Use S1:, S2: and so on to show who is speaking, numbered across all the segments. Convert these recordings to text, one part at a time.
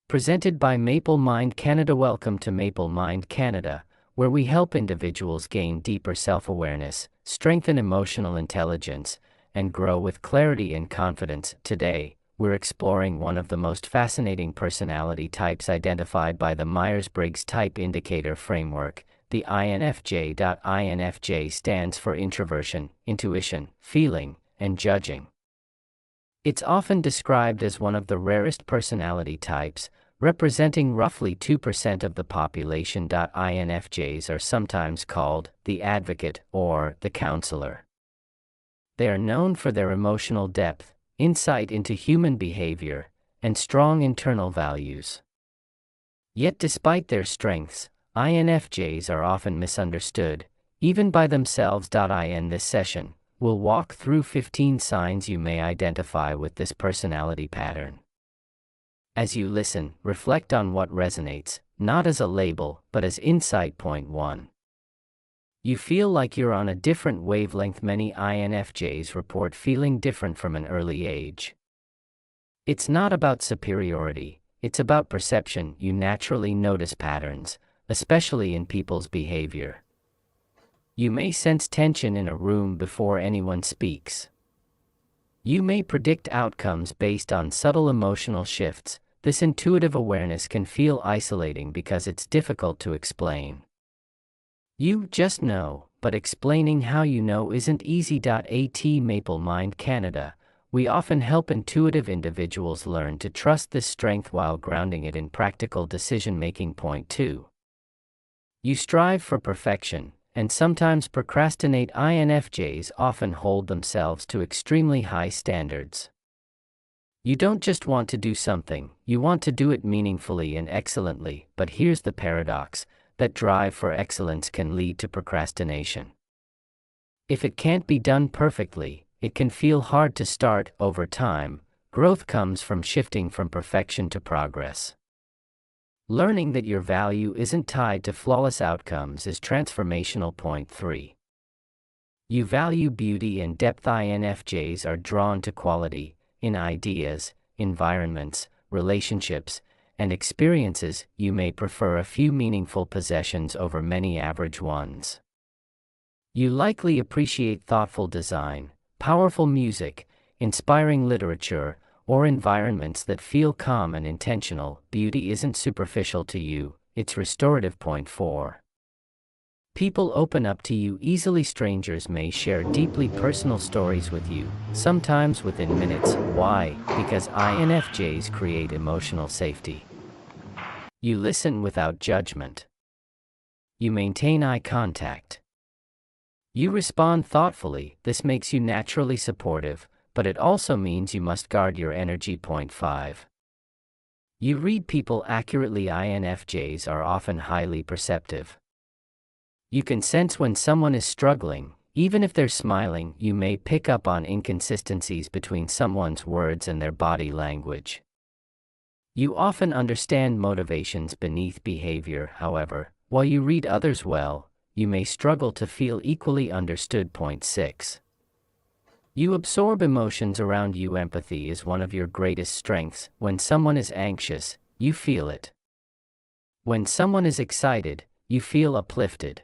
S1: Presented by Maple Mind Canada. Welcome to Maple Mind Canada, where we help individuals gain deeper self-awareness, strengthen emotional intelligence, and grow with clarity and confidence. Today, we're exploring one of the most fascinating personality types identified by the Myers-Briggs Type Indicator framework, the INFJ. INFJ stands for introversion, intuition, feeling, and judging. It's often described as one of the rarest personality types, representing roughly 2% of the population. INFJs are sometimes called the advocate or the counselor. They are known for their emotional depth, insight into human behavior, and strong internal values. Yet despite their strengths, INFJs are often misunderstood, even by themselves. In this session, we'll walk through 15 signs you may identify with this personality pattern. As you listen, reflect on what resonates, not as a label, but as insight. Point 1. You feel like you're on a different wavelength. Many INFJs report feeling different from an early age. It's not about superiority, it's about perception. You naturally notice patterns, especially in people's behavior. You may sense tension in a room before anyone speaks. You may predict outcomes based on subtle emotional shifts. This intuitive awareness can feel isolating because it's difficult to explain. You just know, but explaining how you know isn't easy. At Maple Mind Canada, we often help intuitive individuals learn to trust this strength while grounding it in practical decision-making. Point 2. You strive for perfection, and sometimes procrastinate. INFJs often hold themselves to extremely high standards. You don't just want to do something, you want to do it meaningfully and excellently. But here's the paradox: that drive for excellence can lead to procrastination. If it can't be done perfectly, it can feel hard to start. Over time, growth comes from shifting from perfection to progress. Learning that your value isn't tied to flawless outcomes is transformational. Point 3. You value beauty and depth. INFJs are drawn to quality in ideas, environments, relationships, and experiences. You may prefer a few meaningful possessions over many average ones. You likely appreciate thoughtful design, powerful music, inspiring literature, or environments that feel calm and intentional. Beauty isn't superficial to you, it's restorative. Point 4. People open up to you easily. Strangers may share deeply personal stories with you, sometimes within minutes. Why? Because INFJs create emotional safety. You listen without judgment. You maintain eye contact. You respond thoughtfully. This makes you naturally supportive, but it also means you must guard your energy. Point 5. You read people accurately. INFJs are often highly perceptive. You can sense when someone is struggling, even if they're smiling. You may pick up on inconsistencies between someone's words and their body language. You often understand motivations beneath behavior. However, while you read others well, you may struggle to feel equally understood. Point 6. You absorb emotions around you. Empathy is one of your greatest strengths. When someone is anxious, you feel it. When someone is excited, you feel uplifted.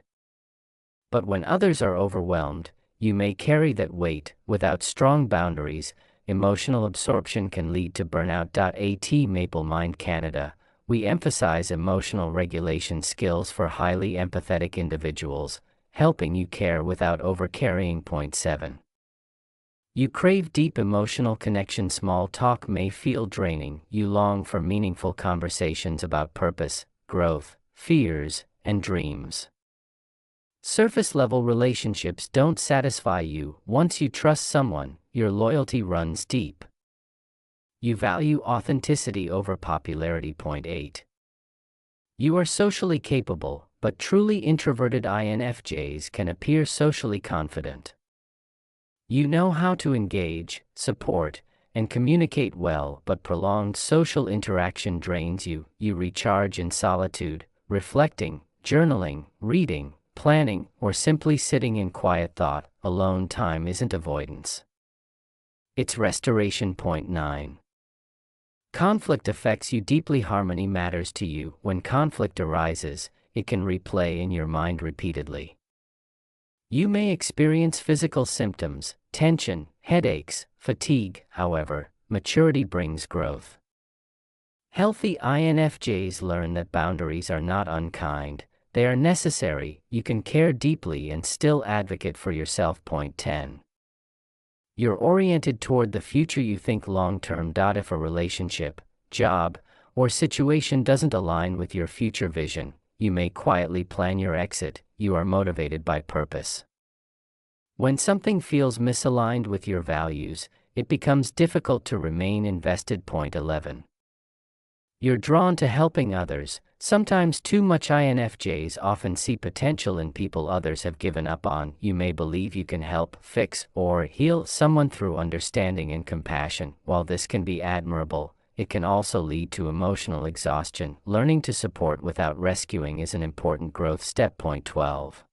S1: But when others are overwhelmed, you may carry that weight. Without strong boundaries, emotional absorption can lead to burnout. At Maple Mind Canada, we emphasize emotional regulation skills for highly empathetic individuals, helping you care without overcarrying. Point 7. You crave deep emotional connection. Small talk may feel draining. You long for meaningful conversations about purpose, growth, fears, and dreams. Surface-level relationships don't satisfy you. Once you trust someone, your loyalty runs deep. You value authenticity over popularity. Point 8. You are socially capable, but truly introverted. INFJs can appear socially confident. You know how to engage, support, and communicate well, but prolonged social interaction drains you. You recharge in solitude, reflecting, journaling, reading, planning, or simply sitting in quiet thought. Alone time isn't avoidance. It's restoration. Point 9. Conflict affects you deeply. Harmony matters to you. When conflict arises, it can replay in your mind repeatedly. You may experience physical symptoms, tension, headaches, fatigue. However, maturity brings growth. Healthy INFJs learn that boundaries are not unkind, they are necessary. You can care deeply and still advocate for yourself. Point 10. You're oriented toward the future. You think long-term. If a relationship, job, or situation doesn't align with your future vision, you may quietly plan your exit. You are motivated by purpose. When something feels misaligned with your values, it becomes difficult to remain invested. Point 11. You're drawn to helping others, sometimes too much. INFJs often see potential in people others have given up on. You may believe you can help, fix, or heal someone through understanding and compassion. While this can be admirable, it can also lead to emotional exhaustion. Learning to support without rescuing is an important growth step. Point 12.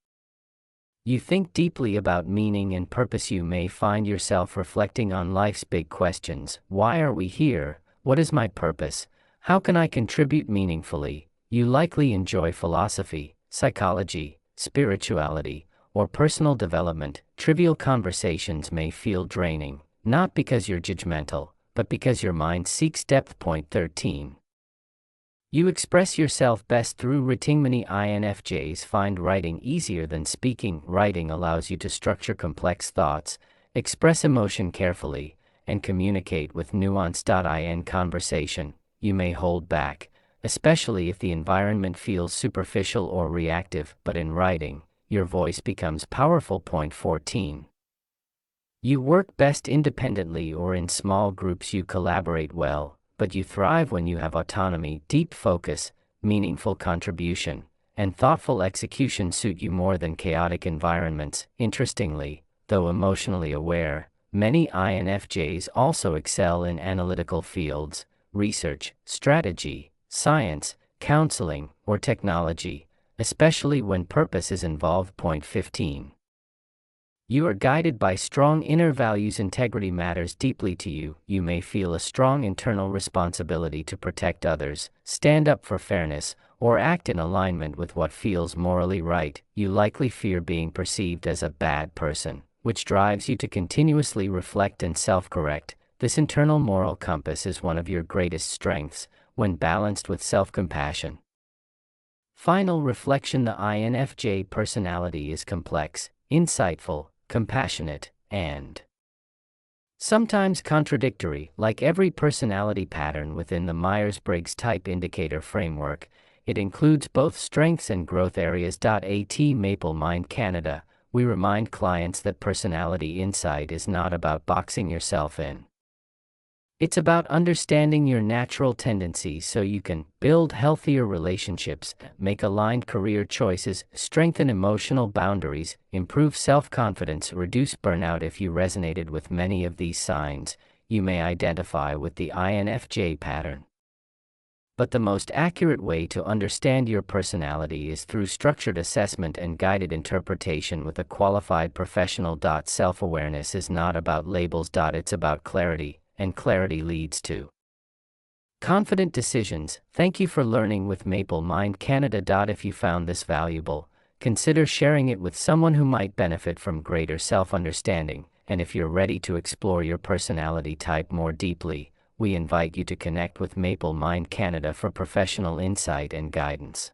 S1: You think deeply about meaning and purpose. You may find yourself reflecting on life's big questions. Why are we here? What is my purpose? How can I contribute meaningfully? You likely enjoy philosophy, psychology, spirituality, or personal development. Trivial conversations may feel draining, not because you're judgmental, but because your mind seeks depth. Point 13. You express yourself best through writing. Many INFJs find writing easier than speaking. Writing allows you to structure complex thoughts, express emotion carefully, and communicate with nuance. In conversation, you may hold back, especially if the environment feels superficial or reactive, but in writing, your voice becomes powerful. Point 14. You work best independently or in small groups. You collaborate well, but you thrive when you have autonomy. Deep focus, meaningful contribution, and thoughtful execution suit you more than chaotic environments. Interestingly, though emotionally aware, many INFJs also excel in analytical fields, research, strategy, science, counseling, or technology, especially when purpose is involved. Point 15. You are guided by strong inner values. Integrity matters deeply to you. You may feel a strong internal responsibility to protect others, stand up for fairness, or act in alignment with what feels morally right. You likely fear being perceived as a bad person, which drives you to continuously reflect and self-correct. This internal moral compass is one of your greatest strengths, when balanced with self-compassion. Final reflection. The INFJ personality is complex, insightful, compassionate, and sometimes contradictory. Like every personality pattern within the Myers-Briggs Type Indicator framework, it includes both strengths and growth areas. At Maple Mind Canada, we remind clients that personality insight is not about boxing yourself in. It's about understanding your natural tendencies so you can build healthier relationships, make aligned career choices, strengthen emotional boundaries, improve self-confidence, reduce burnout. If you resonated with many of these signs, you may identify with the INFJ pattern. But the most accurate way to understand your personality is through structured assessment and guided interpretation with a qualified professional. Self-awareness is not about labels. It's about clarity. And clarity leads to confident decisions. Thank you for learning with Maple Mind Canada. If you found this valuable, consider sharing it with someone who might benefit from greater self-understanding. And if you're ready to explore your personality type more deeply, we invite you to connect with Maple Mind Canada for professional insight and guidance.